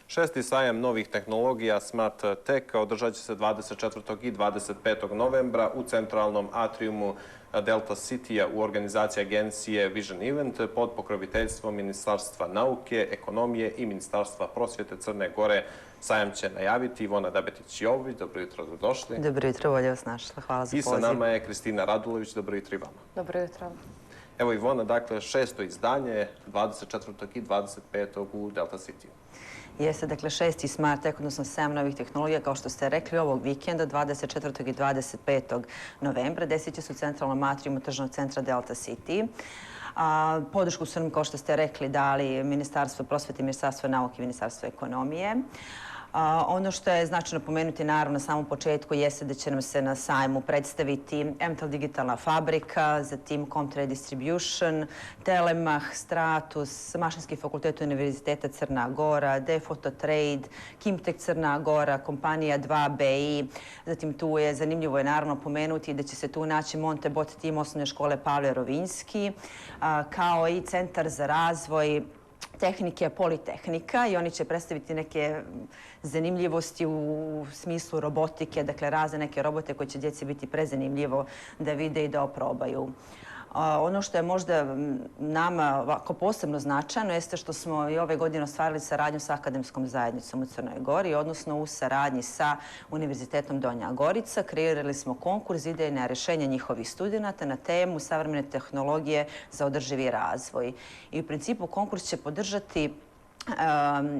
Šesti sajam novih tehnologija Smart Tech održat će se 24. i 25. novembra u centralnom atriumu Delta City-a u organizaciji agencije Vision Event pod pokroviteljstvom Ministarstva nauke, ekonomije i Ministarstva prosvjete Crne Gore. Sajam će najaviti Ivona Dabetić-Jovović. Dobro jutro, dobrodošli. Dobro jutro, bolje vas našla. Hvala za poziv. I sa nama je Kristina Radulović. Dobro jutro i vama. Dobro jutro. Evo Ivona, dakle, šesto izdanje 24. i 25. u Delta City. Jeste, dakle, šesti Smart Tech, odnosno 7 novih tehnologija, kao što ste rekli, ovog vikenda, 24. i 25. novembra, desit će se u centralnom atriumu tržnog centra Delta City. Podršku su nam, kao što ste rekli, dali Ministarstvo prosvjete, Ministarstvo nauke i Ministarstvo ekonomije. Ono što je značajno pomenuti, naravno, na samom početku jeste da će nam se na sajmu predstaviti MTEL Digitalna fabrika, zatim Comtrade Distribution, Telemach, Stratus, Mašinski fakultet Univerziteta Crna Gora, Defoto Trade, Kimtech Crna Gora, kompanija 2BI. Zatim tu je, zanimljivo je naravno pomenuti da će se tu naći Montebot tim osnovne škole Pavle Rovinjski, kao i Centar za razvoj tehnike Politehnika, i oni će predstaviti neke zanimljivosti u smislu robotike, dakle razne neke robote koje će djeci biti prezanimljivo da vide i da oprobaju. Ono što je možda nama ovako posebno značajno jeste što smo i ove godine ostvarili saradnju sa akademskom zajednicom u Crnoj Gori, odnosno u saradnji sa Univerzitetom Donja Gorica. Kreirali smo konkurs idejna rješenja njihovih studenata na temu savremene tehnologije za održivi razvoj. I u principu konkurs će podržati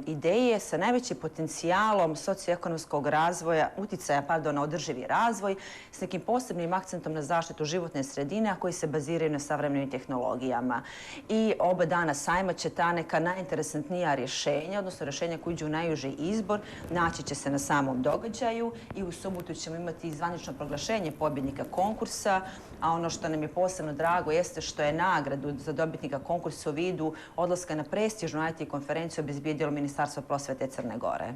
ideje sa najvećim potencijalom socioekonomskog razvoja, uticaja na održivi razvoj, s nekim posebnim akcentom na zaštitu životne sredine, a koji se baziraju na savremenim tehnologijama. I oba dana sajma će ta neka najinteresantnija rješenja, odnosno rješenja koji iđu u najuži izbor, naći će se na samom događaju i u subotu ćemo imati zvanično proglašenje pobjednika konkursa, a ono što nam je posebno drago jeste što je nagradu za dobitnika konkursa u vidu odlaska na prestižnu IT konferenciju obezbijedilo Ministarstvo prosvjete Crne Gore.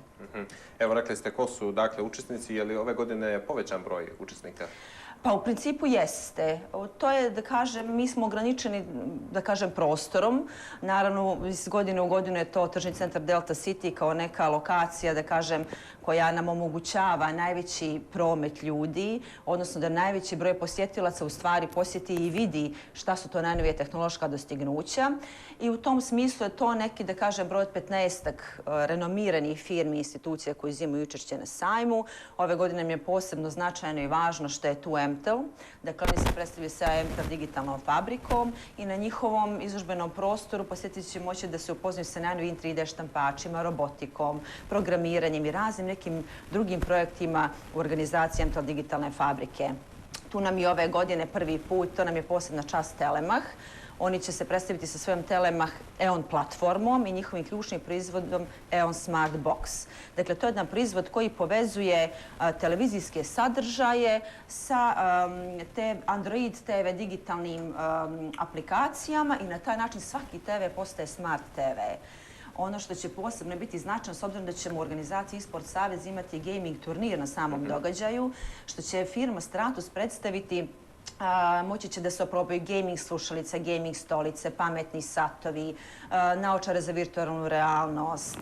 Evo, rekli ste ko su dakle učesnici, je li ove godine povećan broj učesnika? Pa u principu jeste. To je, da kažem, mi smo ograničeni, da kažem, prostorom. Naravno, iz godine u godinu je to tržni centar Delta City kao neka lokacija, da kažem, koja nam omogućava najveći promet ljudi, odnosno da najveći broj posjetilaca u stvari posjeti i vidi šta su to najnovije tehnološka dostignuća. I u tom smislu je to neki, da kažem, broj od 15-ak renomiranih firmi i institucija koji uzimaju učešće na sajmu. Ove godine nam je posebno značajno i važno što je tu MTEL. Dakle, oni se predstavljaju sa MTEL Digitalnom fabrikom i na njihovom izložbenom prostoru posjetitelji će moći da se upoznaju sa najnovijim 3D štampačima, robotikom, programiranjem i raznim nekim drugim projektima u organizaciji MTEL Digitalne fabrike. Tu nam je ove godine prvi put, to nam je posebna čast Telemach. Oni će se predstaviti sa svojom Telemach EON platformom i njihovim ključnim proizvodom EON Smart Box. Dakle, to je jedan proizvod koji povezuje televizijske sadržaje sa Android TV digitalnim aplikacijama i na taj način svaki TV postaje Smart TV. Ono što će posebno biti značajno, s obzirom da ćemo u organizaciji eSport Savez imati gaming turnir na samom događaju, što će firma Stratus predstaviti, moći će da se oprobaju gaming slušalice, gaming stolice, pametni satovi, naočare za virtualnu realnost,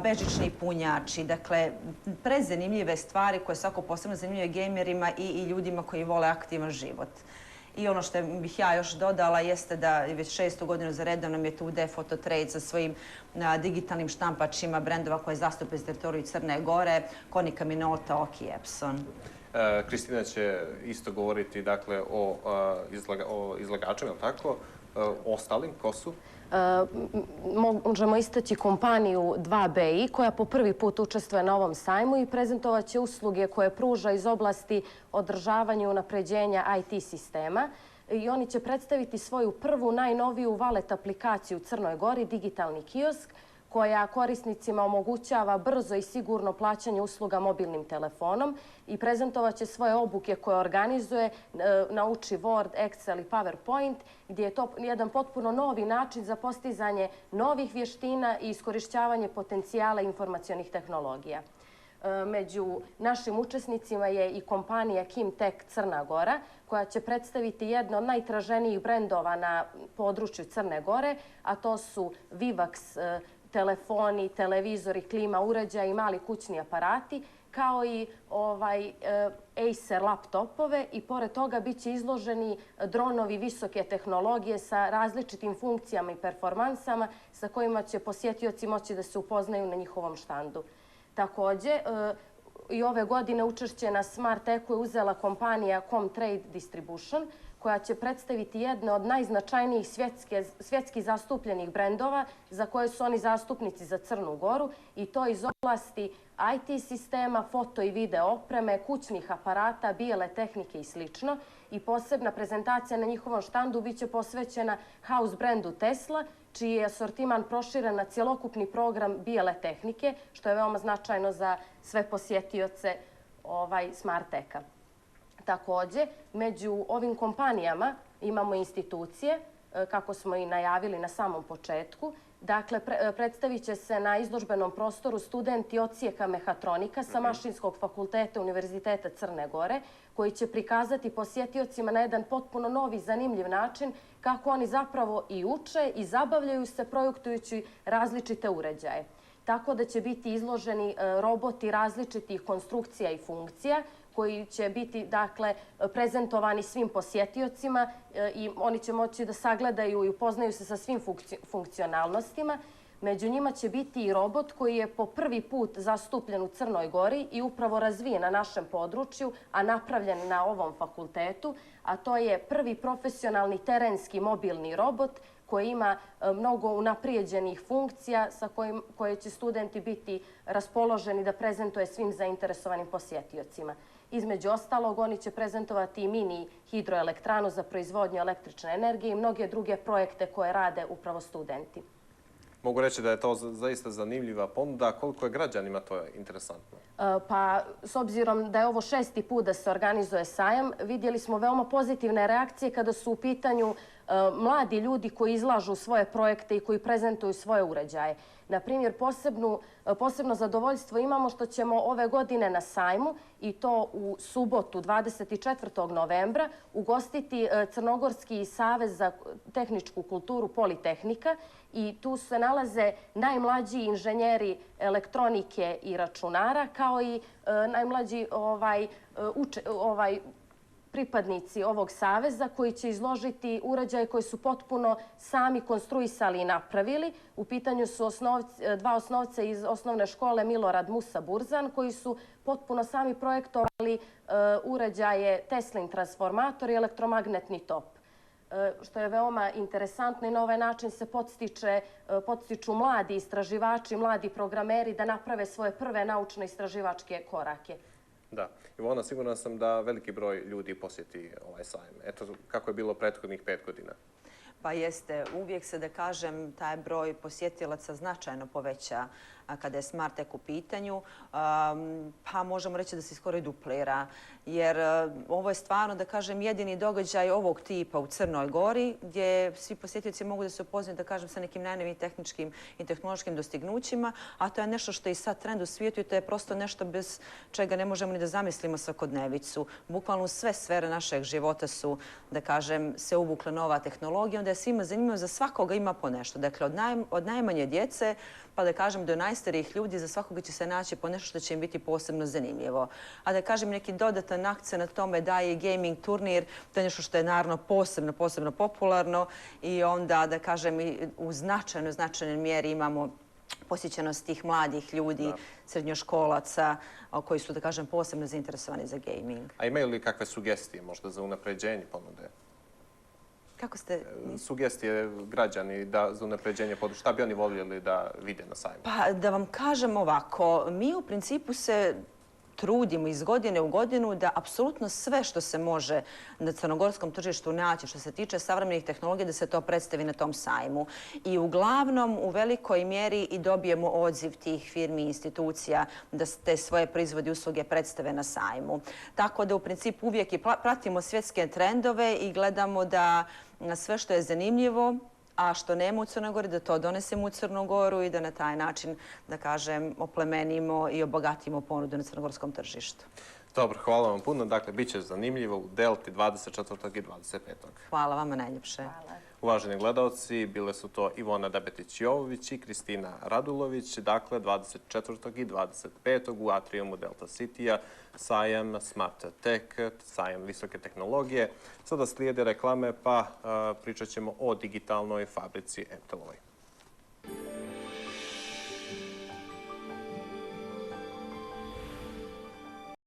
bežični punjači. Dakle, prezanimljive stvari koje svako posebno zanimljive gamerima i ljudima koji vole aktivan život. I ono što bih ja još dodala jeste da već 6. godinu za redom nam je tu Defoto Trade sa svojim digitalnim štampačima brendova koje zastupaju teritoriju Crne Gore, Konica Minolta, Oki i Epson. Kristina će isto govoriti dakle o izlagačima, je li tako? Ostalim, ko su? Možemo istaći kompaniju 2BI koja po prvi put učestvuje na ovom sajmu i prezentovat će usluge koje pruža iz oblasti održavanja i unapređenja IT sistema. I oni će predstaviti svoju prvu, najnoviju wallet aplikaciju u Crnoj Gori, digitalni kiosk, koja korisnicima omogućava brzo i sigurno plaćanje usluga mobilnim telefonom i prezentovat će svoje obuke koje organizuje, nauči Word, Excel i PowerPoint, gdje je to jedan potpuno novi način za postizanje novih vještina i iskorišćavanje potencijala informacionih tehnologija. Među našim učesnicima je i kompanija Kimtech Crna Gora, koja će predstaviti jedno od najtraženijih brendova na području Crne Gore, a to su Vivax telefoni, televizori, klima uređaji i mali kućni aparati, kao i Acer laptopove i pored toga bit će izloženi dronovi visoke tehnologije sa različitim funkcijama i performansama sa kojima će posjetioci moći da se upoznaju na njihovom štandu. Takođe, i ove godine učešće na Smart Ecu je uzela kompanija Comtrade Distribution, koja će predstaviti jedne od najznačajnijih svjetski zastupljenih brendova za koje su oni zastupnici za Crnu Goru i to iz oblasti IT sistema, foto i video opreme, kućnih aparata, bijele tehnike i sl. I posebna prezentacija na njihovom štandu biće posvećena house brandu Tesla, čiji je asortiman proširen na cjelokupni program bijele tehnike, što je veoma značajno za sve posjetioce Smart Eca. Takođe, među ovim kompanijama imamo institucije, kako smo i najavili na samom početku. Dakle, predstavit će se na izložbenom prostoru studenti odsjeka mehatronika sa Mašinskog fakulteta Univerziteta Crne Gore, koji će prikazati posjetiocima na jedan potpuno novi, zanimljiv način kako oni zapravo i uče i zabavljaju se projektujući različite uređaje. Tako da će biti izloženi roboti različitih konstrukcija i funkcija, koji će biti, dakle, prezentovani svim posjetiocima i oni će moći da sagledaju i upoznaju se sa svim funkcionalnostima. Među njima će biti i robot koji je po prvi put zastupljen u Crnoj Gori i upravo razvijen na našem području, a napravljen na ovom fakultetu, a to je prvi profesionalni terenski mobilni robot koji ima mnogo unaprijeđenih funkcija sa koje će studenti biti raspoloženi da prezentuje svim zainteresovanim posjetiocima. Između ostalog, oni će prezentovati i mini hidroelektranu za proizvodnju električne energije i mnoge druge projekte koje rade upravo studenti. Mogu reći da je to zaista zanimljiva ponuda. Koliko je građanima to interesantno? Pa, s obzirom da je ovo 6. put da se organizuje sajam, vidjeli smo veoma pozitivne reakcije kada su u pitanju mladi ljudi koji izlažu svoje projekte i koji prezentuju svoje uređaje. Na primjer, posebno zadovoljstvo imamo što ćemo ove godine na sajmu, i to u subotu 24. novembra, ugostiti Crnogorski savez za tehničku kulturu Politehnika i tu se nalaze najmlađi inženjeri elektronike i računara, kao i najmlađi pripadnici ovog saveza koji će izložiti uređaje koji su potpuno sami konstruisali i napravili. U pitanju su dva osnovca iz osnovne škole Milorad Musa Burzan koji su potpuno sami projektovali uređaje Teslin transformator i elektromagnetni top. Što je veoma interesantno i na ovaj način se podstiču mladi istraživači, mladi programeri da naprave svoje prve naučno-istraživačke korake. Da. Ivona, siguran sam da veliki broj ljudi posjeti ovaj sajam. Eto kako je bilo prethodnih 5 godina. Pa jeste, uvijek se, da kažem, taj broj posjetilaca značajno poveća kada je Smart Ecu u pitanju, pa možemo reći da se skoro i duplira. Jer ovo je stvarno, da kažem, jedini događaj ovog tipa u Crnoj Gori gdje svi posjetioci mogu da se upoznaju, da kažem, sa nekim najnovijim tehničkim i tehnološkim dostignućima, a to je nešto što je i sad trend u svijetu i to je prosto nešto bez čega ne možemo ni da zamislimo svakodnevicu. Bukvalno sve sfere našeg života su, da kažem, se uvukle nova tehnologija, onda je svima zanimljivo, za svakoga ima po nešto. Dakle, od najmanje djece pa da kažem do najstarijih ljudi, za svakoga će se naći po nešto što će im biti posebno zanimljivo. A da kažem, neki dodatan akcent na tome daje i gaming turnir, to je nešto što je naravno posebno popularno i onda, da kažem, u značajnoj mjeri imamo posjećenost tih mladih ljudi, srednjoškolaca, koji su, da kažem, posebno zainteresovani za gaming. A imaju li kakve sugestije možda za unapređenje ponude? Kako ste... Sugestije građani za unapređenje ponude, šta bi oni voljeli da vide na sajmu? Pa da vam kažem ovako, mi u principu se trudimo iz godine u godinu da apsolutno sve što se može na crnogorskom tržištu naći što se tiče savremenih tehnologija da se to predstavi na tom sajmu. I uglavnom u velikoj mjeri i dobijemo odziv tih firmi i institucija da te svoje proizvode i usluge predstave na sajmu. Tako da u principu uvijek i pratimo svjetske trendove i gledamo da sve što je zanimljivo, a što nema u Crnoj Gori, da to donesemo u Crnu Goru i da na taj način, da kažem, oplemenimo i obogatimo ponudu na crnogorskom tržištu. Dobro, hvala vam puno. Dakle, bit će zanimljivo u Delti 24. i 25. Hvala vama najljepše. Hvala. Uvaženi gledalci, bile su to Ivona Dabetić-Jovović i Kristina Radulović. Dakle, 24. i 25. u atriumu Delta City-a sajam Smart Tech, sajam visoke tehnologije. Sada slijede reklame, pa pričat ćemo o digitalnoj fabrici MTL-ovoj.